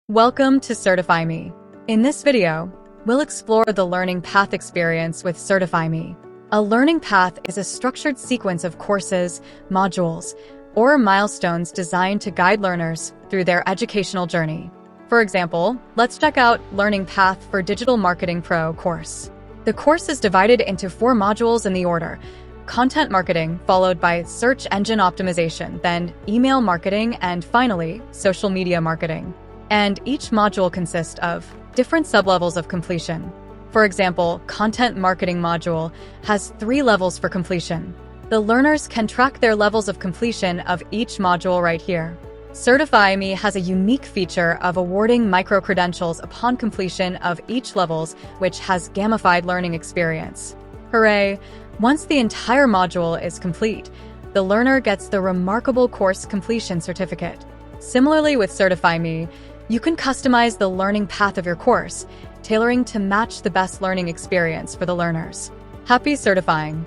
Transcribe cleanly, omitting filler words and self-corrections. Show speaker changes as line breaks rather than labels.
Welcome to CertifyMe. In this video, we'll explore the learning path experience with CertifyMe. A learning path is a structured sequence of courses, modules, or milestones designed to guide learners through their educational journey. For example, let's check out Learning Path for Digital Marketing Pro course. The course is divided into 4 modules in the order: content marketing, followed by search engine optimization, then email marketing, and finally, social media marketing. And each module consists of different sublevels of completion. For example, content marketing module has 3 levels for completion. The learners can track their levels of completion of each module right here. CertifyMe has a unique feature of awarding micro-credentials upon completion of each levels, which has gamified learning experience. Hooray! Once the entire module is complete, the learner gets the remarkable course completion certificate. Similarly with CertifyMe, you can customize the learning path of your course, tailoring to match the best learning experience for the learners. Happy certifying!